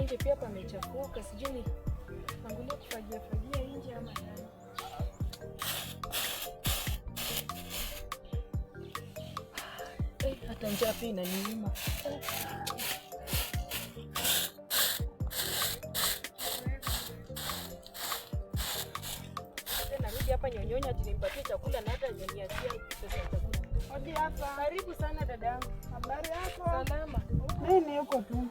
nje pia pamechafuka, sijui niangulie kufagia nje ama ndani. Hata njaa pia inaniuma. Narudi hapa nyonyonya atinimpatie chakula na hata nyoniachia pesa ya chakula. Hodi hapa. Karibu sana dadangu. Habari yako? Salama. Mimi niko tu.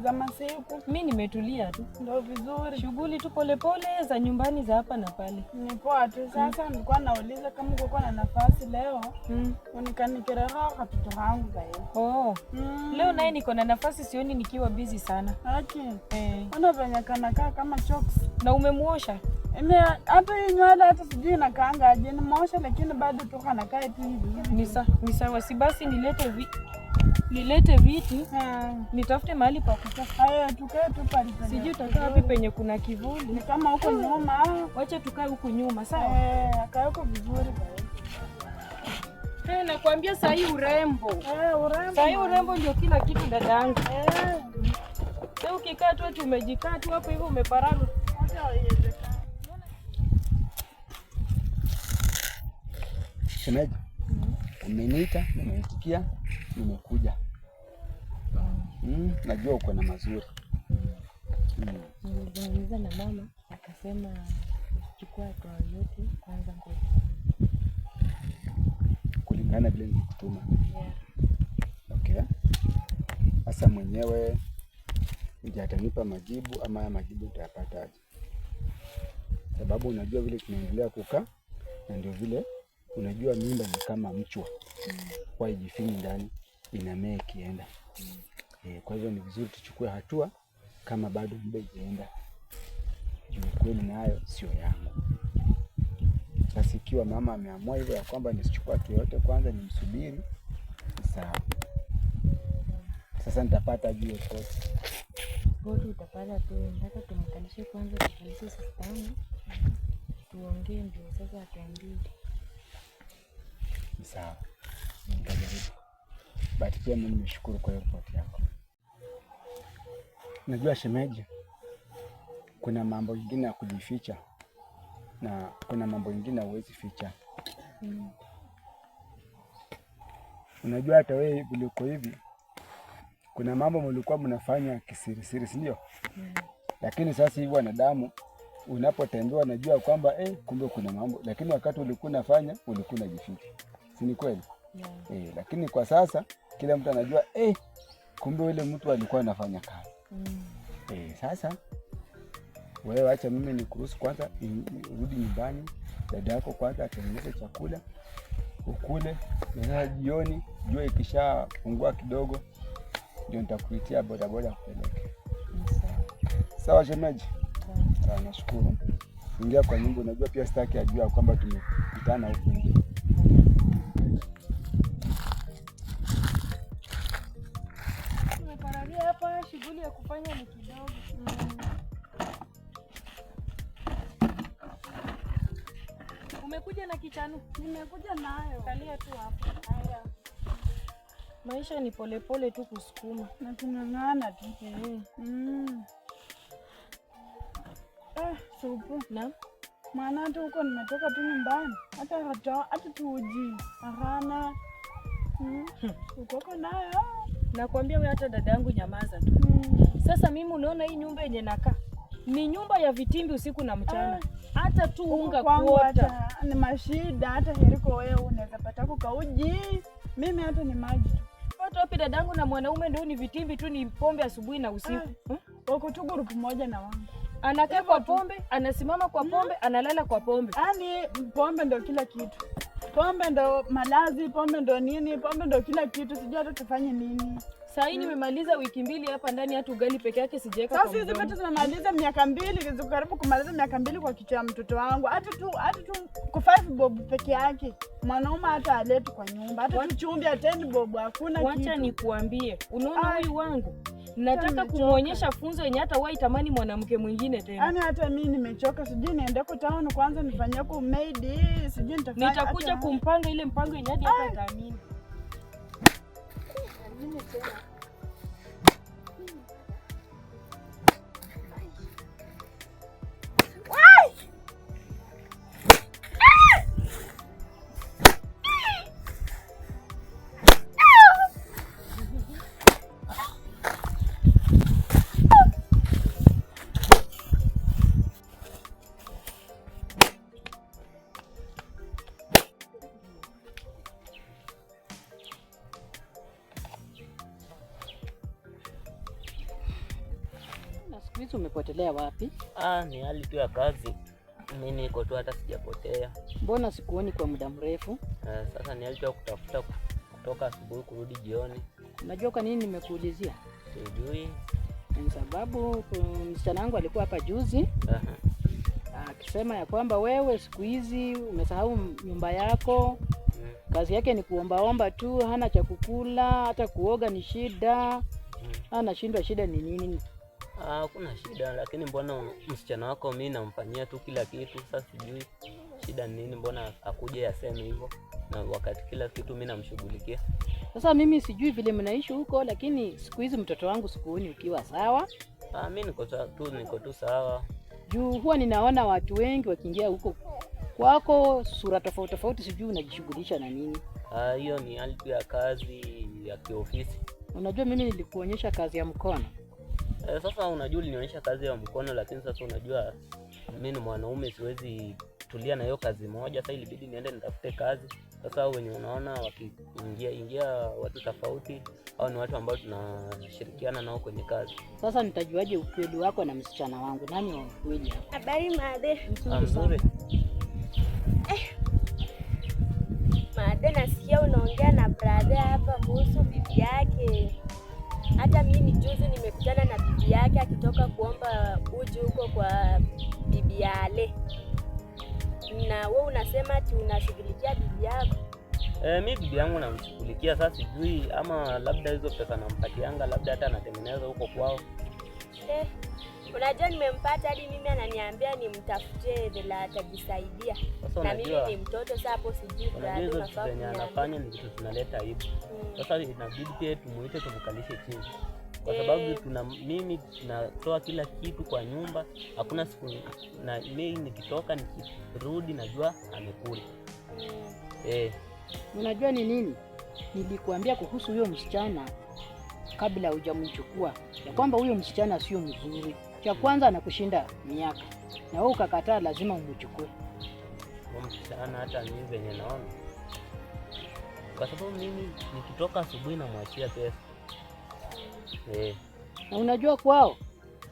Za masiku. Mimi nimetulia tu. Ndio vizuri. Shughuli tu polepole za nyumbani za hapa na pale. Ni poa tu. Sasa nilikuwa nauliza kama uko na nafasi leo. Unikanikirara katoto wangu zaidi. Oh. Leo naye niko na nafasi, sioni nikiwa busy sana. Haki. Mbona venye kanakaa kama chokes? Na umemuosha? Hata hii nywele hata sijui nakaanga aje. Nimeosha lakini bado tu kanakaa tu hivi. Ni sawa, si basi nilete viti. Nitafute mahali pa kukaa. Haya tukae tu pale. Sijui utakaa wapi penye kuna kivuli. Ni kama huko nyuma. Wacha tukae huko nyuma, sawa? Akae huko vizuri basi. Nakwambia saa hii urembo. Urembo. Saa hii urembo ndio kila kitu dadangu. Sasa ukikaa tu eti umejikaa tu hapo hivyo umeparara. Hata haiwezekani. Shemeji, umeniita, nimeitikia, nimekuja. Najua uko na mazuri. Nilizungumza na mama, akasema chukua kwa yote kwanza ngoja. Kulingana vile nilikutuma. Okay. Sasa mwenyewe ndiye atanipa majibu ama haya majibu utayapata aje? Sababu unajua vile tunaendelea kukaa na ndio vile unajua mimba ni kama mchwa. Kwa ijifinyi ndani inamea ikienda. Kwa hivyo ni vizuri tuchukue hatua kama bado mimba ijaenda. Juu kweli nayo sio yangu. Sasa ikiwa mama ameamua hivyo ya kwamba nisichukue hatua yote kwanza nimsubiri, sawa. Sasa nitapata juu kote. Bodi utapata tu, nataka tumkalishe kwanza, tukalishe sistamu. Tuongee ndio sasa atuambie. Sawa. Nitajaribu. But pia mimi nimeshukuru kwa hiyo ripoti yako. Najua shemeji, kuna mambo mengine ya kujificha na kuna mambo mengine huwezi ficha. Unajua hata wewe uliko hivi, kuna mambo mlikuwa mnafanya kisirisiri, si ndio? Lakini sasa hivi wanadamu unapotembea unajua kwamba kumbe kuna mambo, lakini wakati ulikuwa unafanya ulikuwa unajificha. Si ni kweli? Lakini kwa sasa kila mtu anajua kumbe yule mtu alikuwa anafanya kazi. Sasa wewe acha mimi nikuruhusu kwanza urudi nyumbani, dada yako kwanza atengeneze chakula ukule, na jioni jua ikishapungua kidogo ndio nitakuitia bodaboda kupeleke. Sawa shemeji? Sawa, nashukuru. Ingia kwa nyumba, unajua pia sitaki ajua kwamba tumekutana huko nje. Tumepararia hapa, shughuli ya kufanya ni kidogo. Umekuja na kichanu? Nimekuja nayo. Kalia tu hapo. Haya. Maisha ni polepole tu kusukuma. Na tunang'ana tu. Supu. Na? Maana hata huko nimetoka tu nyumbani. Hata tuuji. Arana. Ukoko nayo. Nakwambia wewe hata dadangu nyamaza tu. Sasa mimi unaona hii nyumba yenye nakaa ni nyumba ya vitimbi usiku na mchana. Hata tu unga kuota ni mashida. Hata heriko wewe unaweza pata kauji. Mimi hata ni maji tu. Watu wapi dadangu na mwanaume ndio ni vitimbi tu, ni pombe asubuhi na usiku. Wako tu grupu moja na wangu. Anakaa kwa pombe, anasimama kwa pombe, analala kwa pombe. Yaani pombe ndio kila kitu. Pombe ndo malazi, pombe ndo nini, pombe ndo kila kitu. Sijui hata tufanye nini. Sasa hii nimemaliza wiki 2 hapa ndani, hata ugali peke yake sijaweka kwa mdomo. Sasa hizi pete tumemaliza miaka 2, karibu kumaliza miaka 2 kwa kichwa ya mtoto wangu. Hata tu kwa 5 bob peke yake. Mwanaume hata aleti kwa nyumba. Hata tu chumvi ya 10 bob hakuna kitu. Wacha nikuambie, unaona huyu wangu? Nataka kumuonyesha funzo yenye hata wewe itamani mwanamke mwingine tena. Yaani hata mimi nimechoka, sijui niende kwa town kwanza nifanyie kwa maid, sijui nitafanya. Nitakuja kumpanga ile mpango yenye hadi hapa ataamini. Mimi tena. Siku hizi umepotelea wapi? Ni hali tu ya kazi. Mimi niko tu, hata sijapotea. Mbona sikuoni kwa muda mrefu? Sasa ni hali tu ya kutafuta kutoka asubuhi kurudi jioni. Unajua kwa nini nimekuulizia? Sijui. Ni sababu msichana wangu alikuwa hapa juzi. Akisema ya kwamba wewe siku hizi umesahau nyumba yako. Kazi yake ni kuombaomba tu, hana cha kukula, hata kuoga ni shida. Anashindwa shida ni nini? Kuna shida, lakini mbona msichana wako mimi namfanyia tu kila kitu. Sasa sijui shida ni nini, mbona akuje aseme hivyo na wakati kila kitu mimi namshughulikia. Sasa mimi sijui vile mnaishi huko, lakini siku hizi mtoto wangu sikuoni ukiwa sawa. Mimi niko tu sawa. Juu huwa ninaona watu wengi wakiingia huko kwako sura tofauti tofauti, sijui unajishughulisha na nini. Hiyo ni hali tu ya kazi ya kiofisi. Unajua mimi nilikuonyesha kazi ya mkono. Sasa unajua ulinionyesha kazi ya mkono, lakini sasa unajua mimi ni mwanaume, siwezi tulia na hiyo kazi moja. Sasa ilibidi niende nitafute kazi. Sasa wenye unaona wakiingia watu tofauti, au ni watu ambao tunashirikiana nao kwenye kazi. Sasa nitajuaje ukweli wako na msichana wangu? Nani wa ukweli? Habari Made. Nzuri. Made, nasikia unaongea na brother hapa kuhusu bibi yake. Hata mimi juzi nimekutana na bibi yake akitoka kuomba uji huko kwa bibi yale. Na wewe unasema ati unashughulikia bibi yako? Mimi bibi yangu namshughulikia. Sasa sijui ama labda hizo pesa nampatianga labda hata anatengeneza huko kwao. Unajua nimempata hadi mimi ananiambia nimtafutie vile atajisaidia. Na mimi ni mtoto sasa, hapo sijui brother unafaa anafanya ni kitu tunaleta aibu. Sasa inabidi pia tumuite tumkalishe chini. Kwa sababu mimi tunatoa kila kitu kwa nyumba, hakuna siku na mimi nikitoka nikirudi najua amekula. Unajua ni nini? Nilikuambia kuhusu huyo msichana kabla hujamchukua, ya kwamba huyo msichana sio mzuri. Cha kwanza anakushinda miaka, na wewe ukakataa, lazima umchukue. Huyo msichana hata mimi venye naona, kwa sababu mimi nikitoka asubuhi namwachia pesa. Na unajua kwao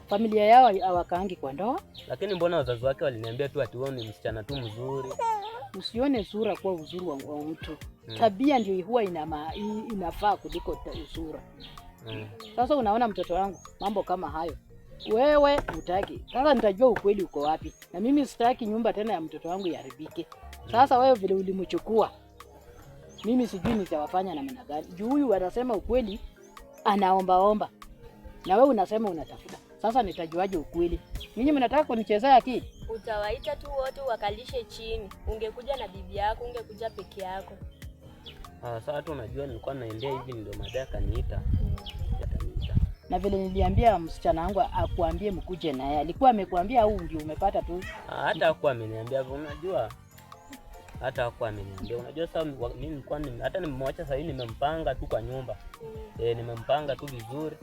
familia yao hawakaangi kwa ndoa. Lakini mbona wazazi wake waliniambia tu ati wewe ni msichana tu mzuri. Usione sura kwa uzuri wa mtu. Tabia ndio huwa inafaa kuliko sura. Sasa unaona mtoto wangu mambo kama hayo, wewe hutaki. Sasa nitajua ukweli uko wapi, na mimi sitaki nyumba tena ya mtoto wangu iharibike. Sasa wewe vile ulimchukua, mimi sijui nitawafanya namna gani. Juu huyu anasema ukweli, anaombaomba, na wewe unasema unatafuta. Sasa nitajuaje ukweli? Ninyi mnataka kunichezea akili? Utawaita tu wote wakalishe chini. Ungekuja na bibi yako, ungekuja peke yako. Sasa tu unajua nilikuwa naendea hivi ndio madai akaniita. Na vile niliambia msichana wangu akuambie mkuje naye, alikuwa amekuambia au ndio umepata tu? Hata hakuwa ameniambia, unajua. Hata hakuwa ameniambia. Unajua sasa mimi nilikuwa hata nimemwacha sasa hivi nimempanga tu kwa nyumba. Nimempanga tu vizuri.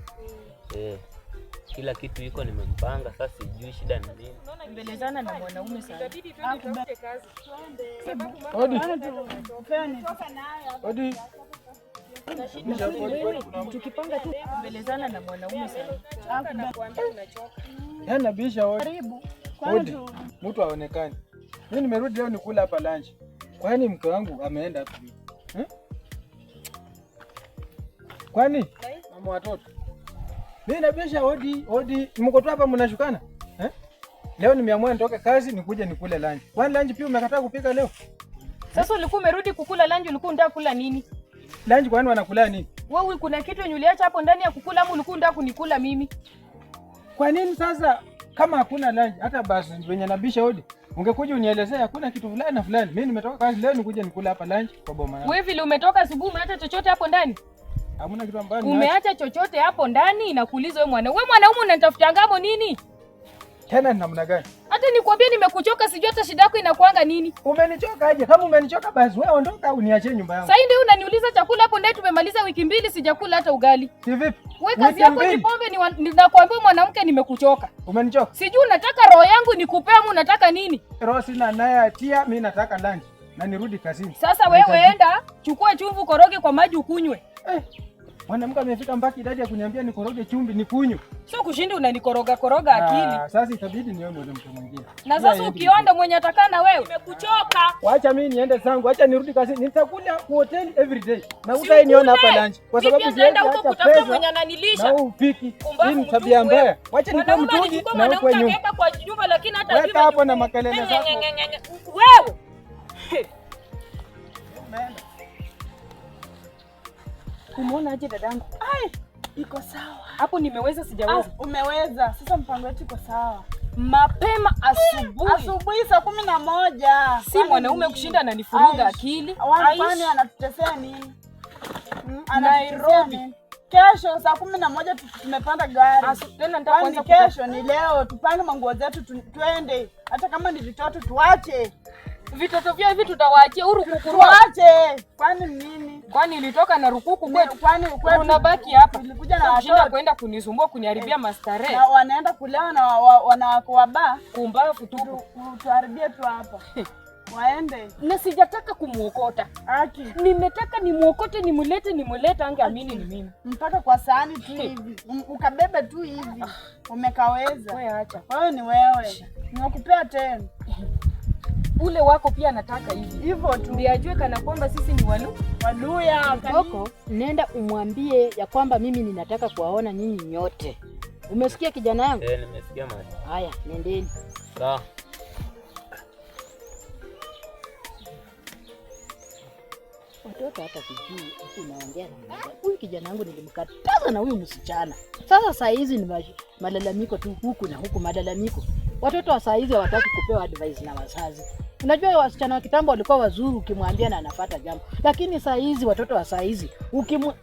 Kila kitu iko nimempanga. Sasa sijui shida ni nini. Mbelezana na mwanaume sana. Inabidi tu tutafute kazi. Odi. Tukipanga tu mbelezana na mwanaume sana. Nakuambia unachoka. Nabisha odi. Mtu aonekane. Mimi nimerudi leo nikula hapa lunch. Kwani mke wangu ameenda wapi? Kwani mama watoto. Mimi nabisha odi. Mko tu hapa mnashukana? Leo nimeamua nitoke kazi nikuje nikule lunch. Kwani lunch pia umekataa kupika leo? Sasa ulikuwa umerudi kukula lunch, ulikuwa unataka kula nini? Lunch kwani wanakula nini? Wewe kuna kitu uliacha hapo ndani ya kukula ama ulikuwa unataka kunikula mimi? Kwa nini sasa kama hakuna lunch hata basi wenye nabisha odi ungekuja unielezea hakuna kitu fulani na fulani. Mimi nimetoka kazi leo nikuje nikula hapa lunch kwa boma yangu. Wewe vile umetoka asubuhi umeacha chochote hapo ndani? Hamna kitu ambacho umeacha chochote hapo ndani. Nakuuliza wewe mwanaume unanitafuta ngamo nini? Tena ni namna gani? Hata nikwambia nimekuchoka, sijui hata shida yako inakuanga nini? Umenichoka aje? Kama umenichoka basi wewe ondoka au niachie nyumba yangu. Sasa ndio unaniuliza chakula hapo ndani, tumemaliza wiki 2 sijakula hata ugali. Si vipi? Wewe kazi yako ni pombe, ninakwambia mwanamke nimekuchoka. Umenichoka? Sijui unataka roho yangu nikupe ama unataka nini? Roho sina naye atia, mimi nataka lunch na nirudi kazini. Sasa wewe enda chukua chumvi koroge kwa maji ukunywe. Mwanamke amefika mpaka idadi ya kuniambia nikoroge chumvi nikunywe. Sio kushinda unanikoroga koroga akili. Sasa itabidi niwe mwanamke mwingine. Na sasa ukionda mwenye atakaa na wewe, nimekuchoka. Wacha mimi niende zangu, acha nirudi kazini. Nitakula kwa hoteli every day. Na utaniona hapa lunch. Kwa sababu sienda huko kutafuta mwenye ananilisha. Na upiki. Hii ni tabia mbaya. Wacha nikuwe mtungi na uko nyumba. Kwa nyumba lakini hata weka hapo na makelele zako. Wewe. Umeona aje dadangu? Ai, iko sawa. Hapo nimeweza sijaweza? Umeweza. Sasa mpango wetu iko sawa. Mapema asubuhi. Asubuhi saa 11. Si mwanaume kushinda ananifuruga akili. Kwani anatutesea nini? Nairobi. Kesho saa 11 tumepanda gari. Tena nataka kwanza kesho ni leo tupange manguo zetu twende. Hata kama ni vitoto tuache. Vitoto vyao hivi tutawaachia urukuku. Tuache. Kwani nini? Kwani ilitoka na rukuku kwetu? Kwani kwetu unabaki hapa? Nilikuja na watoto kwenda kunisumbua kuniharibia mastarehe. Na wanaenda kulewa na wanawako waba. Kumbavu tu. Tuharibie tu hapa. Waende. Na sijataka kumuokota. Aki. Nimetaka nimuokote nimulete angeamini ni mimi. Mpaka kwa sahani tu hivi. Ukabebe tu hivi. Umekaweza. Wewe acha. Wewe ni wewe. Nimekupea tena. Ule wako pia anataka hivi. Hivyo tu. Ndiye ajue kana kwamba sisi ni Waluya. Koko, nenda umwambie ya kwamba mimi ninataka kuwaona nyinyi nyote. Umesikia kijana yangu? Nimesikia mama. Haya, nendeni. Sawa. Watoto hata kijui unaongea na mmoja. Huyu kijana wangu nilimkataza na huyu msichana. Sasa saa hizi ni malalamiko tu huku na huku malalamiko. Watoto wa saa hizi hawataki kupewa advice na wazazi. Unajua wasichana wa kitambo walikuwa wazuri ukimwambia na anafuata jambo. Lakini saa hizi watoto wa saa hizi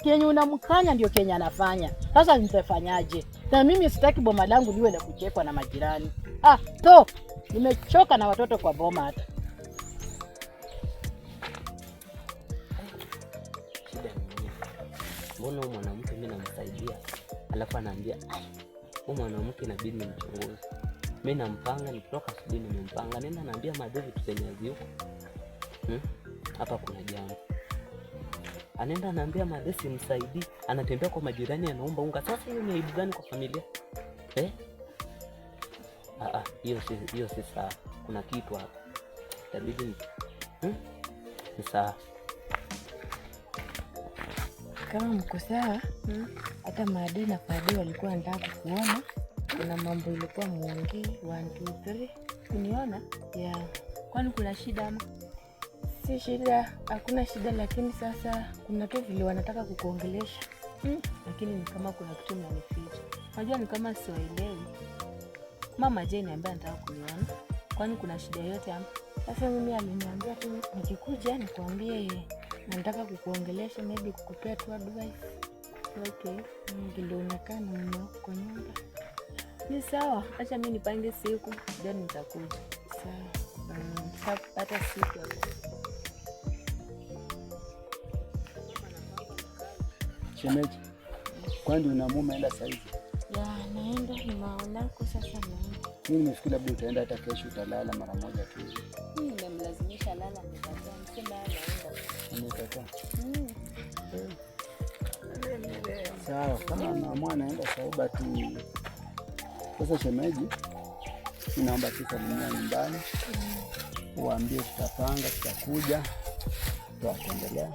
kenye unamkanya ndio kenye anafanya. Sasa nitafanyaje? Na mimi sitaki boma langu liwe la kuchekwa na majirani. Nimechoka na watoto kwa boma hata. Mbona huyu mwanamke mimi namsaidia, alafu anaambia huyu mwanamke inabidi nimchunguze. Mimi nampanga, nikitoka asubuhi nimempanga, nenda naambia Madevi tusenyazi huko. Hapa kuna jambo. Anaenda anaambia Madevi simsaidii, anatembea kwa majirani anaomba unga. Sasa hiyo ni aibu gani kwa familia? Hiyo si sawa. Kuna kitu hapa. Itabidi ni sawa. Kama mko sawa, hata Maadili na Fadhi walikuwa wanataka kuona kuna mambo ilikuwa muongee 1 2 3. Uniona? Yeah. Kwani kuna shida ama? Si shida, hakuna shida, lakini sasa kuna tu vile wanataka kukuongelesha. Lakini ni kama kuna kitu mnanificha. Unajua ni kama siwaelewi. Mama Jane ambaye anataka kuniona. Kwani kuna shida yote ama? Sasa mimi aliniambia tu nikikuja nikwambie nataka kukuongelesha, maybe kukupea tu advice. Okay. Ndio unakaa na mume wako kwa nyumba. Ni sawa, acha mimi nipange siku, then nitakuja. Sawa. Hata siku hapo. Shemeji, kwani una mume ila saizi? Ya, naenda ni maonako sasa naenda. Mimi nimefikiri labda utaenda hata kesho utalala mara moja tu. Nimemlazimisha lala nikataa, msema anaenda. Umekataa? Sawa, kama mama anaenda sauba tu. Sasa shemeji, ninaomba tusalimia nyumbani. Uambie tutapanga, tutakuja. Tutaendelea.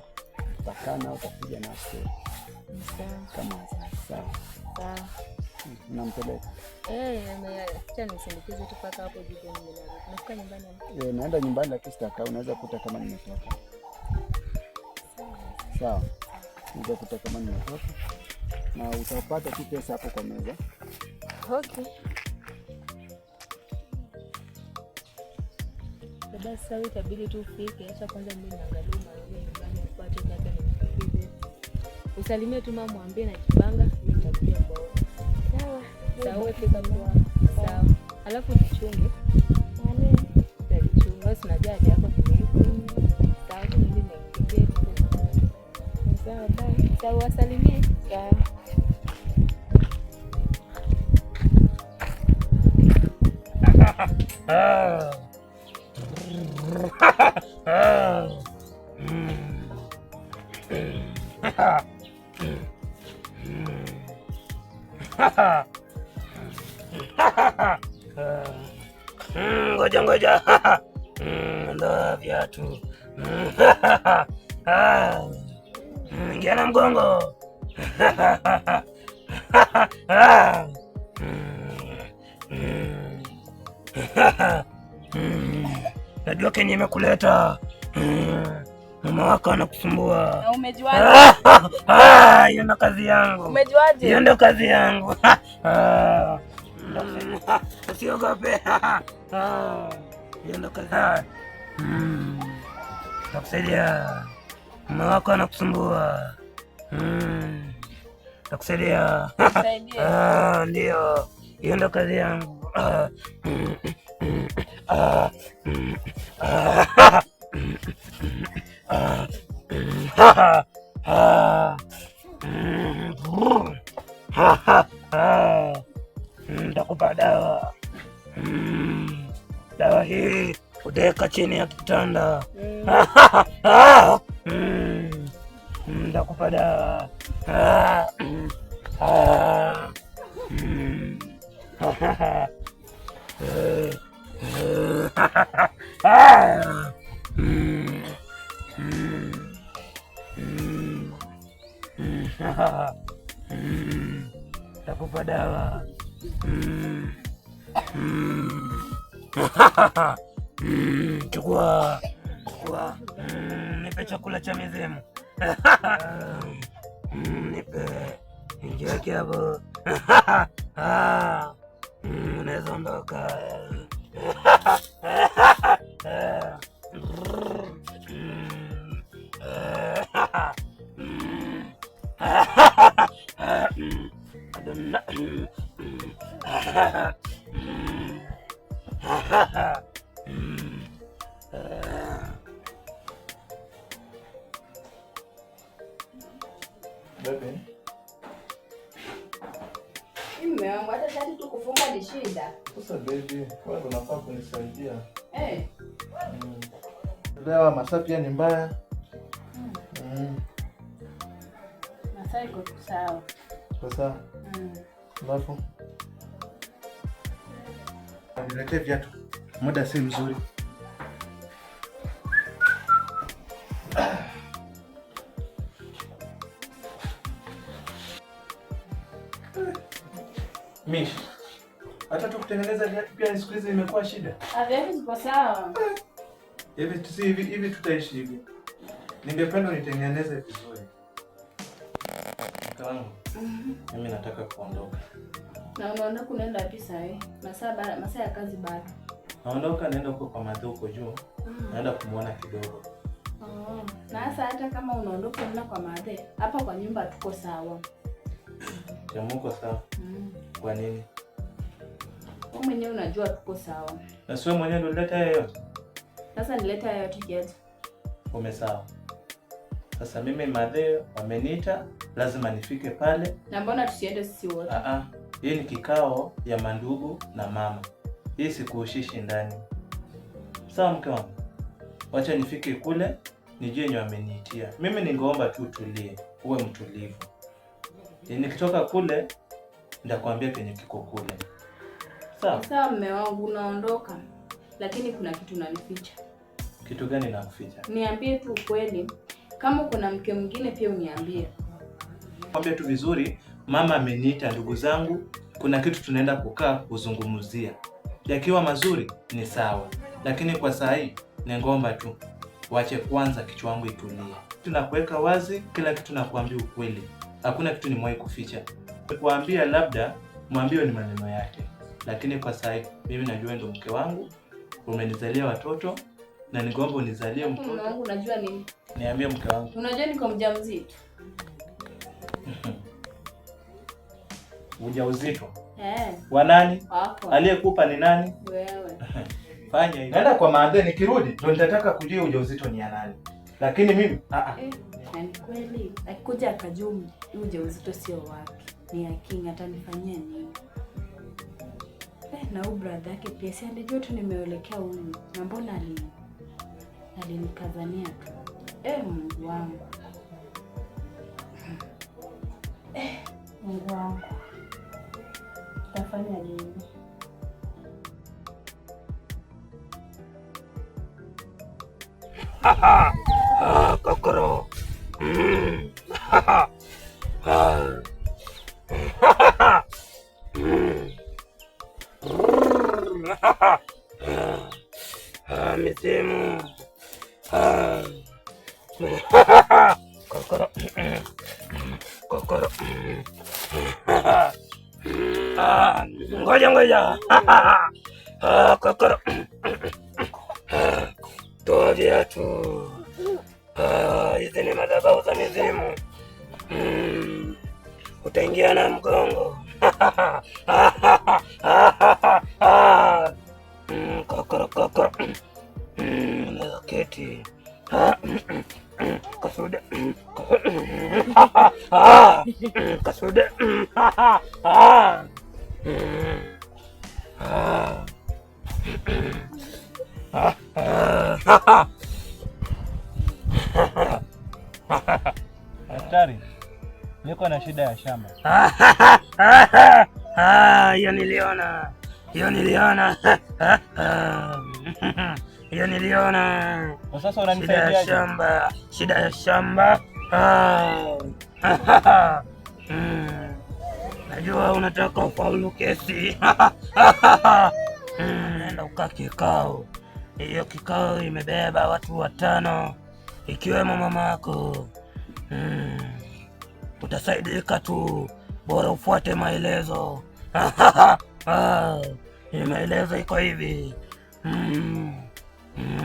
Tutakaa nao utakuja na story. Kama sawa. Sawa. Unampeleka? Acha nisindikize tu paka hapo juu nimelala. Nafika nyumbani. Naenda nyumbani lakini sitakaa, unaweza kuta kama nimetoka. Sawa. Unaweza kuta kama nimetoka. Na utapata tu pesa hapo kwa meza. Okay. Sasa itabidi tu ufike. Acha kwanza mimi naangalia mali nyumbani upate hata nifike. Usalimie tu mama, mwambie na kipanga nitakuja kwao. Sawa. Sawa, fika kwa. Sawa. Alafu jichunge. Jichunge, usinajua hadi yako kidogo. Sawa, mimi nakimbia. Sawa, bye. Sawa, salimie. Sawa. Ngoja. Ndo viatu. Ingia na mgongo. Najua kenye imekuleta. Mama wako anakusumbua. Na umejuaje? Hiyo ndo kazi yangu. Umejuaje? Hiyo ndo kazi yangu. Usiogope. Hiyo ndo kazi. Takusaidia. Mama wako anakusumbua. Takusaidia. Ndio. Hiyo ndo kazi yangu. Nitakupa dawa. Dawa hii utaweka chini ya kitanda. Nitakupa dawa. Nitakupa dawa. Chukua. Nipe chakula cha mizimu. Nipe. Ingia hapo. Unaweza ondoka. Bebe. Mume wangu hata shati tu kufunga ni shida. Sasa baby, wewe unafaa kunisaidia. Leo masaa pia ni mbaya. Masaa iko sawa. Sasa. Alafu. Niletee viatu. Muda si mzuri. Mish. Hata tu kutengeneza viatu pia siku hizi imekuwa shida. Viatu ziko sawa. Hivi tutaishi hivi. Ningependa nitengeneze vizuri. Mkawangu. Mimi nataka kuondoka. Na unaondoka unaenda wapi sasa? Masaa ya kazi bado. Naondoka naenda huko kwa madhuko juu. Naenda kumuona kidogo. Na sasa hata kama unaondoka unaenda kwa madhe, hapa kwa nyumba tuko sawa. Jamuko sawa. Kwa nini? Wewe mwenyewe unajua tuko sawa. Na sio mwenyewe ndio leta yote. Sasa nileta yote kiasi. Umesawa. Sasa mimi madhe wameniita, lazima nifike pale. Na mbona tusiende sisi wote? Hii ni kikao ya mandugu na mama. Hii sikuushishi ndani. Sawa mke wangu. Wacha nifike kule, nijue yenye wameniitia. Mimi ningeomba tu utulie, uwe mtulivu. Nikitoka kule, nitakwambia kenye kiko kule. Sawa? Sawa mume wangu, unaondoka. Lakini kuna kitu unanificha. Kitu gani nakuficha? Niambie tu ukweli. Kama kuna mke mwingine pia uniambie. Kwambia tu vizuri, mama ameniita ndugu zangu, kuna kitu tunaenda kukaa kuzungumzia. Yakiwa mazuri ni sawa, lakini kwa saa hii ningomba tu wache kwanza kichwa wangu itulie. Tunakuweka wazi kila kitu, nakuambia ukweli. Hakuna kitu nimwahi kuficha. Kuambia labda mwambie ni maneno yake. Lakini kwa saa hii mimi najua ndo mke wangu, umenizalia watoto na ningomba unizalie mtoto. Mume wangu unajua nini? Niambie mke wangu. Unajua niko mjamzito. Ujauzito? Wa nani? Wako. Aliyekupa ni nani? Wewe. Fanya hivi. Naenda kwa maadhe, nikirudi ndio nitataka kujua ujauzito ni ya nani. Lakini mimi Ni kweli. Akikuja akajua ujauzito sio wake. Ni ya King, atanifanyia nini? Na brother yake pia si alijua tu nimeelekea huyu. Na mbona alinikazania tu. Mungu wangu. Mungu wangu. Utafanya nini? Kokoro. Misimu. Kokoro. Kokoro. Ngoja. Kokoro. Toa viatu. Hizi ni madhabahu za mizimu. Utaingia na mgongo. Kokoro. Unaweza keti. Kasude. Kasude. Daktari, niko na shida ya shamba. Hiyo niliona. Kwa sasa unanisaidiaje? Shida ya shamba. Najua unataka ufaulu kesi. Nenda ukaa kikao. Hiyo kikao imebeba watu 5 ikiwemo mamako. Utasaidika tu, bora ufuate maelezo. Maelezo iko hivi.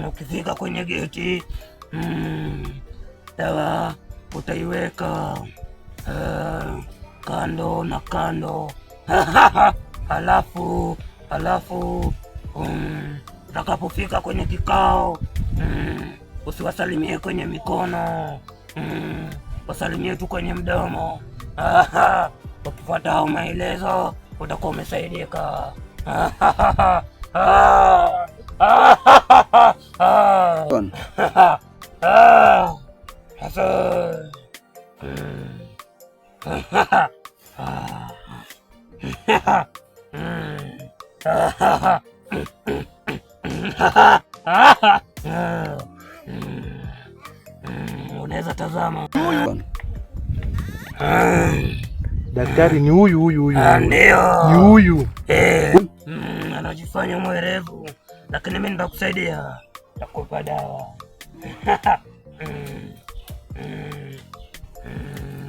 Ukifika kwenye geti, dawa utaiweka kando na kando. Alafu utakapofika kwenye kikao, usiwasalimie kwenye mikono, wasalimie tu kwenye mdomo. Ukifuata hao maelezo utakuwa umesaidika. Unaweza tazama. Daktari, ni huyu. Ndio. Ni huyu. Anajifanya mwerevu, lakini mimi nitakusaidia. Nitakupa dawa.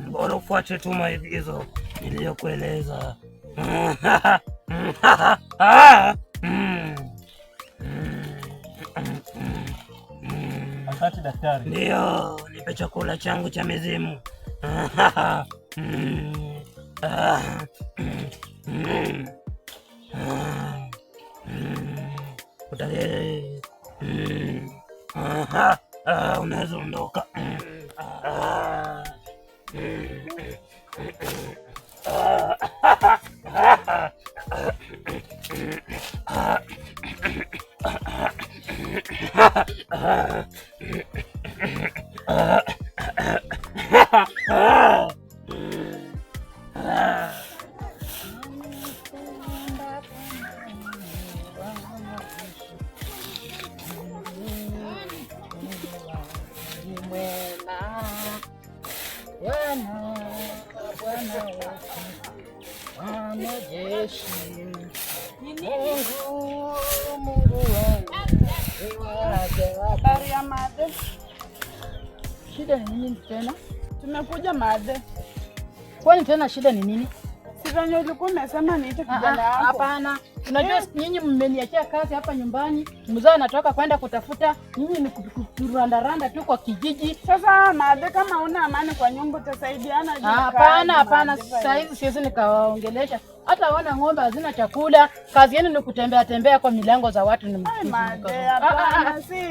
Bora ufuate tu maagizo niliyokueleza. Asante daktari. Ndio, nipe chakula changu cha mizimu. Unaweza ondoka. Habari ya Made? Shida ni nini tena? Tumekuja Made. Kwani tena shida ni nini? Si venye ulikuwa umesema niite kijana wako. Hapana. Unajua nyinyi mmeniachia kazi hapa nyumbani. Mzee anatoka kwenda kutafuta, nyinyi ni kurandaranda tu kwa kijiji. Sasa Made, kama una amani kwa nyumba utasaidiana. Hapana. Sasa hivi siwezi nikawaongelesha. Hata wana ng'ombe hazina chakula. Kazi yenu ni kutembea kwa milango za watu ni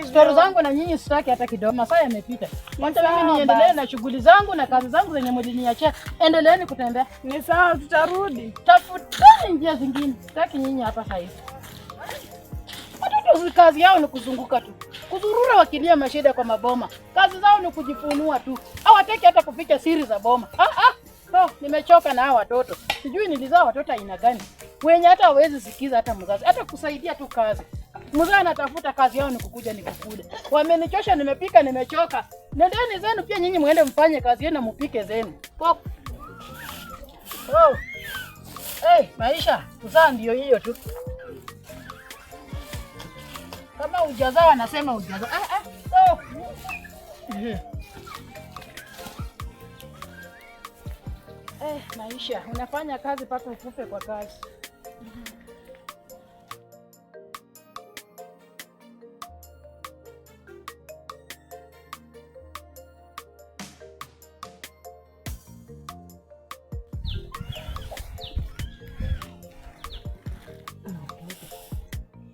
stori zangu na nyinyi sitaki hata kidogo. Masaa yamepita. Wacha mimi niendelee na shughuli zangu na kazi zangu zenye mliniachia. Endeleeni kutembea. Ni sawa, tutarudi. Tafuteni njia zingine. Sitaki nyinyi hapa sasa hivi. Watoto kazi yao ni kuzunguka tu. Kuzurura wakilia mashida kwa maboma. Kazi zao ni kujifunua tu. Hawataki hata kuficha siri za boma. No, nimechoka na hao watoto. Sijui nilizaa watoto aina gani. wenye hata hawezi sikiza hata mzazi, hata kusaidia tu kazi. Mzazi anatafuta kazi yao ni kukuja nikukude. Wamenichosha, nimepika, nimechoka. Nendeni zenu pia nyinyi muende mfanye kazi yenu, mpike zenu. Oh. Maisha kuzaa ndio hiyo tu. Kama hujazaa wanasema hujazaa. Maisha unafanya kazi mpaka ukufe kwa kazi.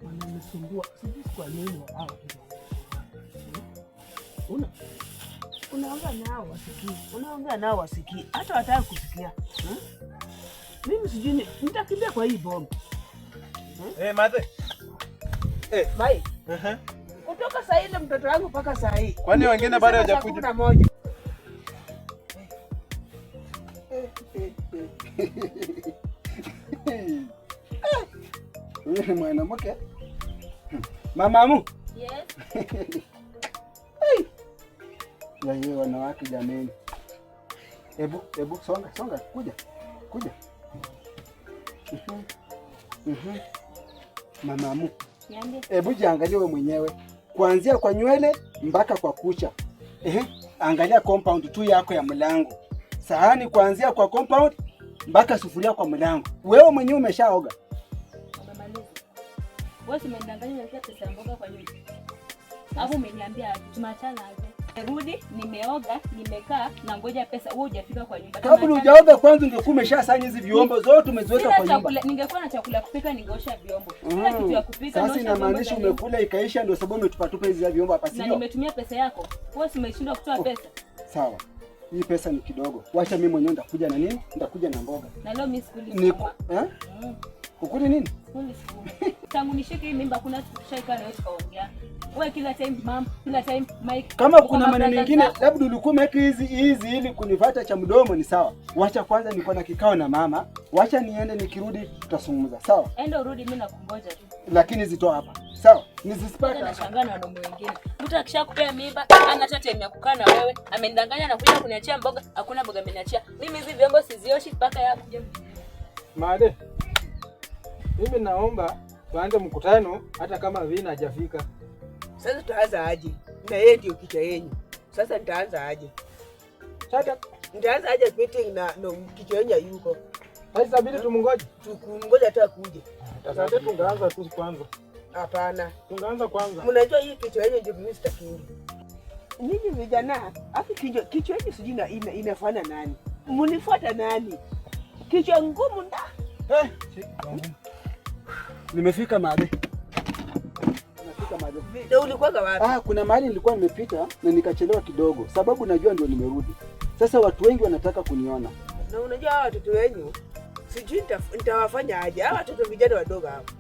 Wananisumbua. Sijui kwa nini hao. Unaongea nao wasikii. Hata wataka kusikia. Mimi sijui nitakimbia kwa hii bomba. Mate. Mai. Kutoka saa ile mtoto wangu mpaka saa hii. Kwani wengine bado hawajakuja? Wewe mwanamke? Mamamu? Yes. Yeye wanawake jameni. Ebu songa, kuja. Mamamu. Niambie. Ebu jiangalie wewe mwenyewe. Kuanzia kwa nywele mpaka kwa kucha. Angalia compound tu yako ya mlango. Sahani kuanzia kwa compound mpaka sufuria kwa mlango. Wewe mwenyewe umeshaoga. Umemaliza. Wewe umeniangania niwekea pesa ya mboga kwa nyumba. Hapo umeniambia tumeachana aje? Rudi, nimeoga, nimekaa na ngoja pesa. Wewe hujafika kwa nyumba. Kabla hujaoga kwanza ungekuwa umeshasanya hizi vyombo zote umeziweka kwa nyumba. Ningekuwa na chakula kupika ningeosha vyombo. Sina kitu ya kupika. Sasa inamaanisha umekula ikaisha ndio sababu umetupatupa hizi vyombo hapa sio? Na nimetumia pesa yako. Wewe umeshindwa kutoa pesa. Sawa. Hii pesa ni kidogo. Wacha mimi mwenyewe nitakuja na nini? Nitakuja na mboga. Na leo mimi sikuli. Niko, Kukuli nini? Sikuli. Tangu nishike hii mimba kuna tushaika na wewe tukaongea. Wewe kila time kila time Mike. Kama kuna maneno mengine labda ulikuwa umeweka hizi ili kunifuata cha mdomo ni sawa. Wacha kwanza niko na kikao na mama. Wacha niende nikirudi tutazungumza. Sawa? Enda urudi mimi nakungoja tu. Lakini zitoa hapa. Sawa? Nizisipata. Nashangaa na wanaume wengine. Mtu akishakupea mimba, ana hata time ya kukaa na wewe, amenidanganya na kuja kuniachia mboga, hakuna mboga ameniachia. Mimi hizi vyombo sizioshi mpaka yeye akuje. Made. Mimi naomba tuanze mkutano hata kama Vina hajafika. Sasa tutaanza aje? Na yeye ndio kichwa yenu. Sasa nitaanza aje? Sasa nitaanza aje meeting na kichwa yenu yuko. Sasa bidi tumungoje. Tukungoja hata kuje. Sasa tungeanza tu kwanza. Hapana. Tungeanza kwanza. Mnajua hii kichwa yenu ndio mimi sitakingi. Ninyi vijana, afi kichwa yenu sijui inafanya nani? Mnifuata nani? Kichwa ngumu nda. Nimefika Made. Ndio ulikuwa wapi? Kuna mahali nilikuwa nimepita na nikachelewa kidogo. Sababu najua ndio nimerudi. Sasa watu wengi wanataka kuniona. Na unajua hawa watoto wenyu sijui nitawafanya aje. Hawa watoto vijana wadogo hapa.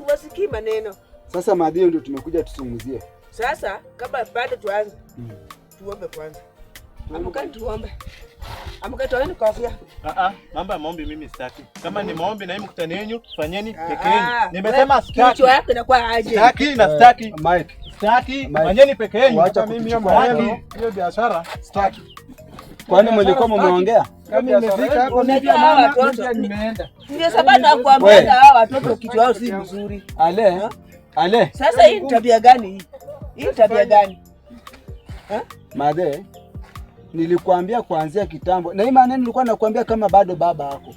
Wasikii maneno. Sasa Made ndio tumekuja tusumuzie. Sasa kama bado tuanze. Tuombe kwanza. Amkani tuombe. Amkani tuone kofia. Mambo ya maombi mimi sitaki. Kama ni maombi na hii mkutano yenu fanyeni peke yenu. Nimesema sitaki. Kichwa yako inakuwa aje? Sitaki na sitaki. Mike. Sitaki. Fanyeni peke yenu. Acha mimi hiyo biashara sitaki. Kwani mlikuwa mmeongea? Kama nimefika hapo unajua hawa watoto nimeenda. Ndio sababu nakwambia hawa watoto kichwa yao si mzuri. Ale. Sasa hii ni tabia gani hii? Hii tabia gani? Made, nilikwambia kuanzia kitambo. Na hii maneno nilikuwa nakwambia kama bado baba yako.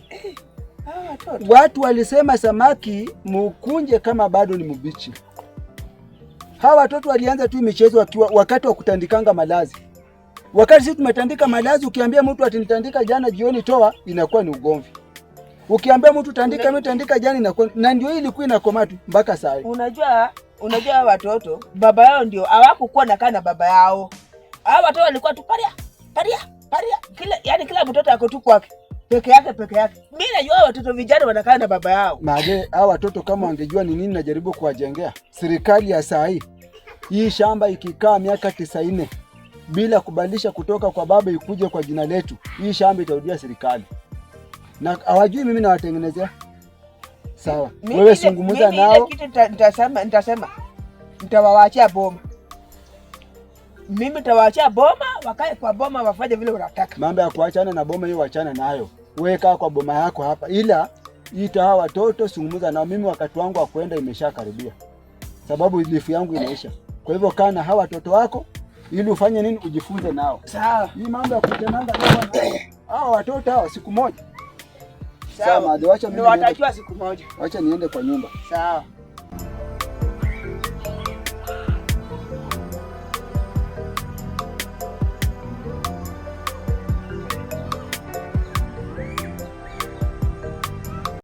Watu walisema samaki mukunje kama bado ni mbichi. Hawa watoto walianza tu michezo wakati wa kutandikanga malazi. Wakati sisi tumetandika malazi, ukiambia mtu atinitandika jana jioni toa, inakuwa ni ugomvi. Ukiambia mtu tandika mimi tandika jana inakuwa, na ndio hii ilikuwa inakoma tu mpaka sasa. Unajua watoto baba yao ndio hawakukuwa nakaa na baba yao. Hawa watoto walikuwa tu paria. Kila mtoto ako tu kwake. Peke yake. Mimi najua watoto vijana wanakaa na baba yao. Made, hao watoto kama wangejua ni nini najaribu kuwajengea. Serikali ya saa hii shamba ikikaa miaka 90 bila kubadilisha kutoka kwa baba ikuje kwa jina letu, hii shamba itarudia serikali. Na hawajui mimi nawatengenezea. Sawa. Wewe zungumza nao. Mimi kitu nitasema nitawaachia boma. Mimi nitawaachia boma, wakae kwa boma wafanye vile unataka. Mambo ya kuachana na boma hiyo wachana nayo. Wewe kaa kwa boma yako hapa. Ila ita hawa watoto zungumza nao. Mimi wakati wangu wa kwenda imeshakaribia. Sababu lifu yangu inaisha. Kwa hivyo kaa na hawa watoto wako ili ufanye nini, ujifunze nao. Sawa. Hii mambo ya kutenanga hawa watoto hawa siku moja. Sawa, wacha mimi. Watajua siku moja. Wacha niende kwa nyumba. Sawa.